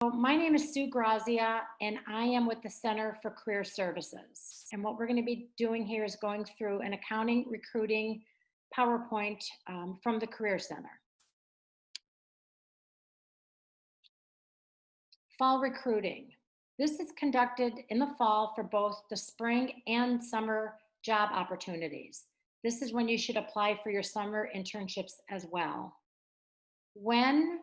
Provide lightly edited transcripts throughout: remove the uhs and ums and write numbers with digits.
My name is Sue Grazia, and I am with the Center for Career Services. And what we're going to be doing here is going through an accounting recruiting PowerPoint from the Career Center. Fall recruiting. This is conducted in the fall for both the spring and summer job opportunities. This is when you should apply for your summer internships as well. When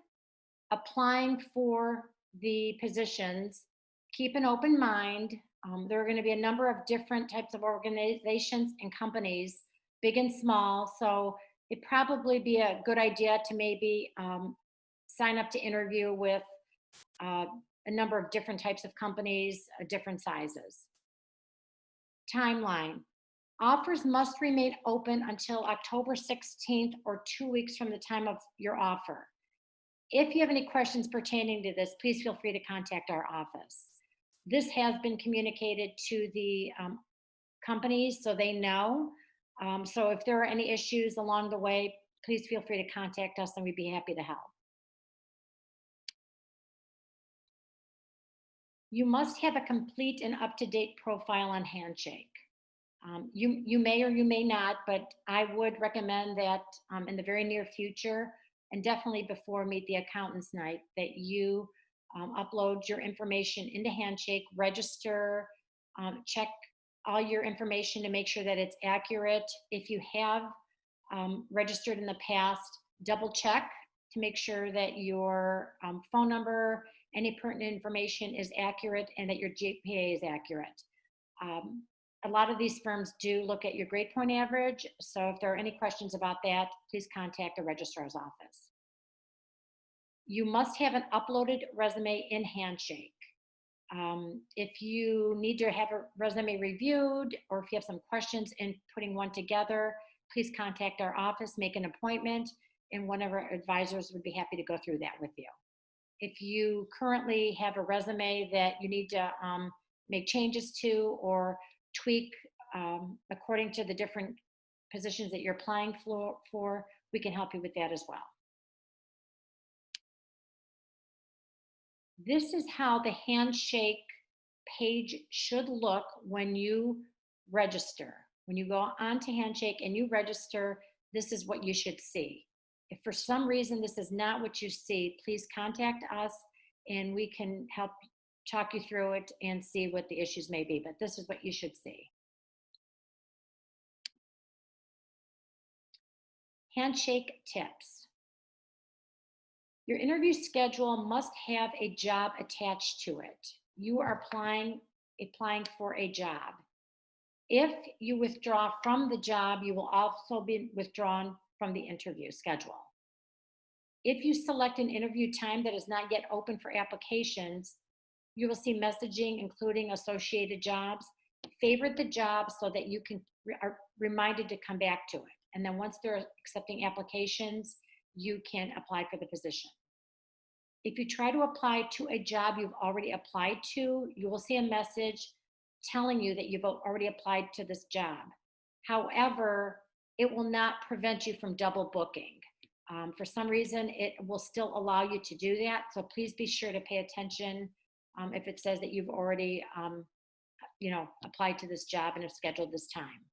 applying for the positions, keep an open mind. There are going to be a number of different types of organizations and companies, big and small. So it'd probably be a good idea to maybe sign up to interview with a number of different types of companies, different sizes. Timeline. Offers must remain open until October 16th or 2 weeks from the time of your offer. If you have any questions pertaining to this, please feel free to contact our office. This has been communicated to the companies so they know. So if there are any issues along the way, please feel free to contact us and we'd be happy to help. You must have a complete and up-to-date profile on Handshake. You may or you may not, but I would recommend that in the very near future, and definitely before Meet the Accountants Night, that you upload your information into Handshake, register, check all your information to make sure that it's accurate. If you have registered in the past, double check to make sure that your phone number, any pertinent information is accurate and that your GPA is accurate. A lot of these firms do look at your grade point average, so if there are any questions about that, please contact the registrar's office. You must have an uploaded resume in Handshake. If you need to have a resume reviewed or if you have some questions in putting one together, please contact our office, make an appointment, and one of our advisors would be happy to go through that with you. If you currently have a resume that you need to make changes to or tweak according to the different positions that you're applying for, we can help you with that as well. This is how the Handshake page should look when you register. When you go onto Handshake and you register, this is what you should see. If for some reason this is not what you see, please contact us and we can help talk you through it and see what the issues may be, but this is what you should see. Handshake tips. Your interview schedule must have a job attached to it. You are applying for a job. If you withdraw from the job, you will also be withdrawn from the interview schedule. If you select an interview time that is not yet open for applications, you will see messaging including associated jobs. Favorite the job so that you are reminded to come back to it. And then once they're accepting applications, you can apply for the position. If you try to apply to a job you've already applied to, you will see a message telling you that you've already applied to this job. However, it will not prevent you from double booking. For some reason, it will still allow you to do that. So please be sure to pay attention if it says that you've already applied to this job and have scheduled this time.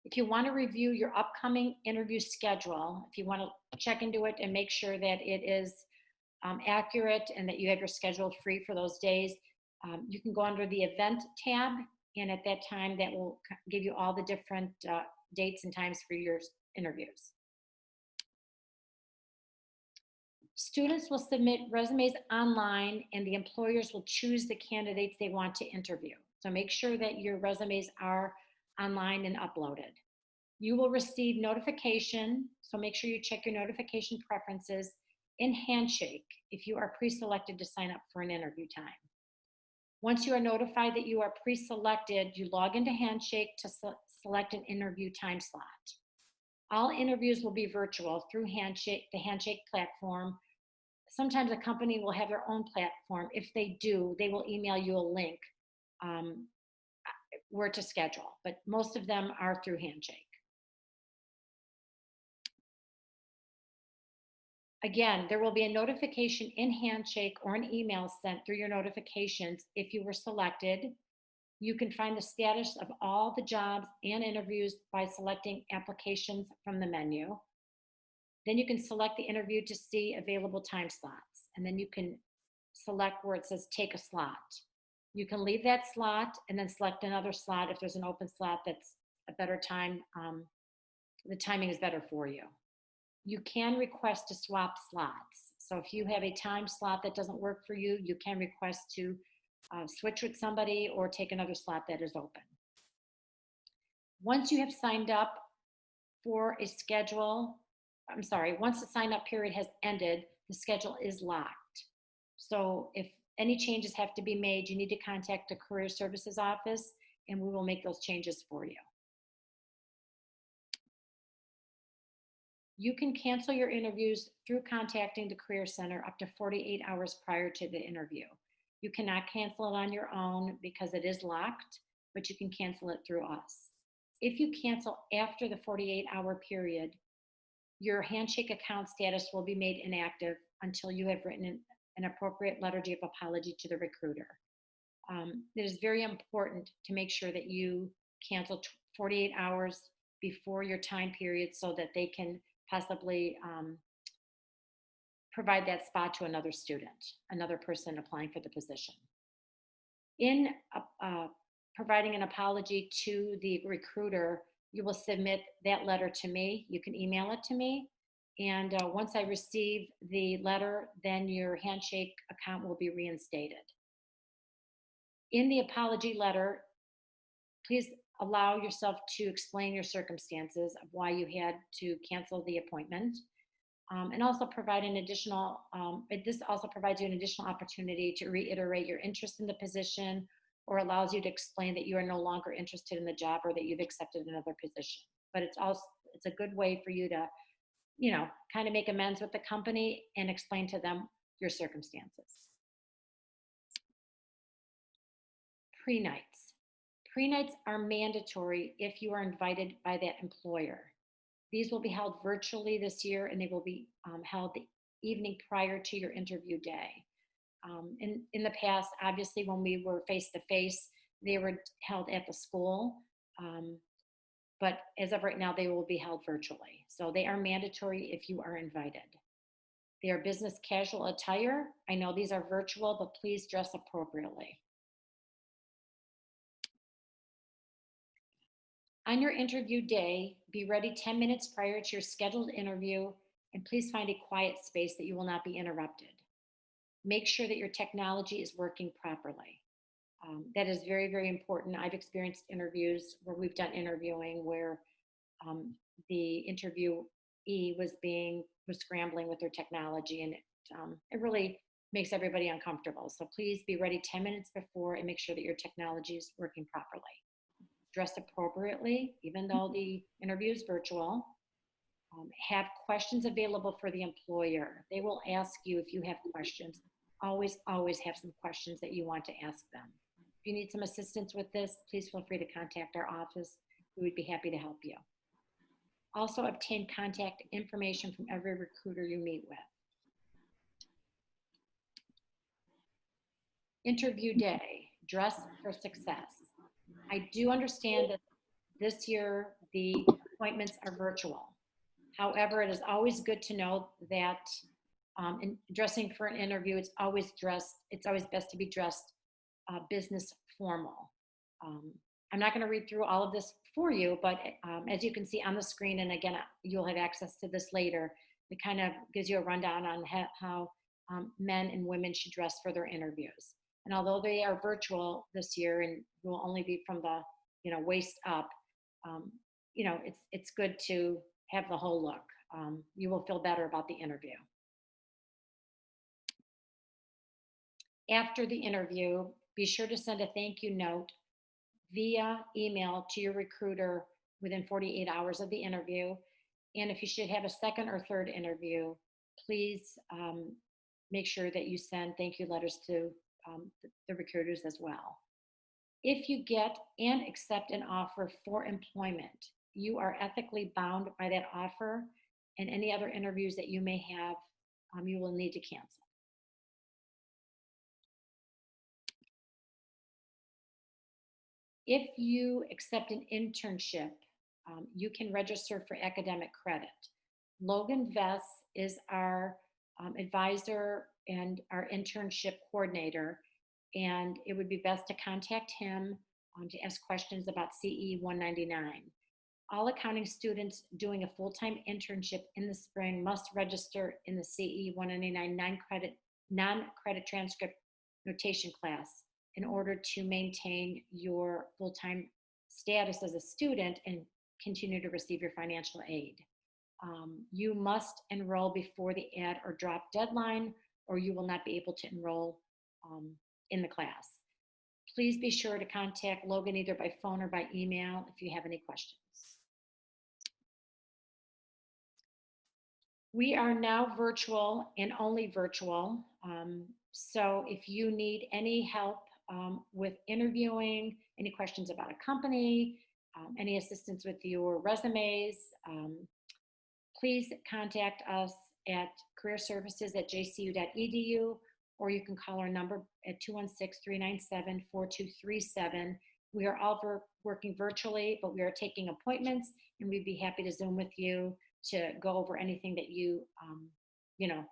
If you want to review your upcoming interview schedule, if you want to check into it and make sure that it is accurate and that you have your schedule free for those days, you can go under the event tab, and at that time that will give you all the different dates and times for your interviews. Students will submit resumes online and the employers will choose the candidates they want to interview. So make sure that your resumes are online and uploaded. You will receive notification, so make sure you check your notification preferences in Handshake if you are pre-selected to sign up for an interview time. Once you are notified that you are pre-selected, you log into Handshake to select an interview time slot. All interviews will be virtual through Handshake, the Handshake platform. Sometimes a company will have their own platform. If they do, they will email you a link where to schedule, but most of them are through Handshake. Again, there will be a notification in Handshake or an email sent through your notifications if you were selected. You can find the status of all the jobs and interviews by selecting applications from the menu. Then you can select the interview to see available time slots. And then you can select where it says take a slot. You can leave that slot and then select another slot if there's an open slot that's a better time. The timing is better for you. You can request to swap slots. So if you have a time slot that doesn't work for you, you can request to switch with somebody or take another slot that is open. Once you have signed up for a schedule, once the sign up period has ended, the schedule is locked. So if any changes have to be made, you need to contact the Career Services office and we will make those changes for you. You can cancel your interviews through contacting the Career Center up to 48 hours prior to the interview. You cannot cancel it on your own because it is locked, but you can cancel it through us. If you cancel after the 48-hour period, your Handshake account status will be made inactive until you have written an appropriate letter of apology to the recruiter. It is very important to make sure that you cancel 48 hours before your time period so that they can possibly provide that spot to another student, another person applying for the position. In providing an apology to the recruiter, you will submit that letter to me. You can email it to me. And once I receive the letter, then your Handshake account will be reinstated. In the apology letter, please allow yourself to explain your circumstances of why you had to cancel the appointment. And also provide an additional, this also provides you an additional opportunity to reiterate your interest in the position or allows you to explain that you are no longer interested in the job or that you've accepted another position. But it's a good way for you to, kind of make amends with the company and explain to them your circumstances. Pre-nights. Pre-nights are mandatory if you are invited by that employer. These will be held virtually this year and they will be held the evening prior to your interview day. In the past, obviously, when we were face-to-face, they were held at the school. But as of right now, they will be held virtually. So they are mandatory if you are invited. They are business casual attire. I know these are virtual, but please dress appropriately. On your interview day, be ready 10 minutes prior to your scheduled interview, and please find a quiet space that you will not be interrupted. Make sure that your technology is working properly. That is very, very important. I've experienced interviews where we've done interviewing where the interviewee was scrambling with their technology, and it really makes everybody uncomfortable. So please be ready 10 minutes before and make sure that your technology is working properly. Dress appropriately, even though the interview is virtual. Have questions available for the employer. They will ask you if you have questions. Always have some questions that you want to ask them. If you need some assistance with this, please feel free to contact our office. We would be happy to help you. Also, obtain contact information from every recruiter you meet with. Interview day, dress for success. I do understand that this year the appointments are virtual. However, it is always good to know that in dressing for an interview, it's always best to be dressed business formal. I'm not going to read through all of this for you, but as you can see on the screen, and again, you'll have access to this later, it kind of gives you a rundown on how men and women should dress for their interviews. And although they are virtual this year and will only be from the waist up, it's good to have the whole look. You will feel better about the interview. After the interview, be sure to send a thank you note via email to your recruiter within 48 hours of the interview. And if you should have a second or third interview, please make sure that you send thank you letters to the recruiters as well. If you get and accept an offer for employment, you are ethically bound by that offer and any other interviews that you may have you will need to cancel. If you accept an internship, you can register for academic credit. Logan Vess is our advisor and our internship coordinator, and it would be best to contact him to ask questions about CE 199. All accounting students doing a full-time internship in the spring must register in the CE 199 non-credit transcript notation class in order to maintain your full-time status as a student and continue to receive your financial aid. You must enroll before the add or drop deadline, or you will not be able to enroll in the class. Please be sure to contact Logan either by phone or by email if you have any questions. We are now virtual and only virtual. So if you need any help with interviewing, any questions about a company, any assistance with your resumes, please contact us at careerservices@jcu.edu, or you can call our number at 216-397-4237. We are all working virtually, but we are taking appointments, and we'd be happy to Zoom with you to go over anything that you,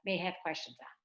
may have questions on.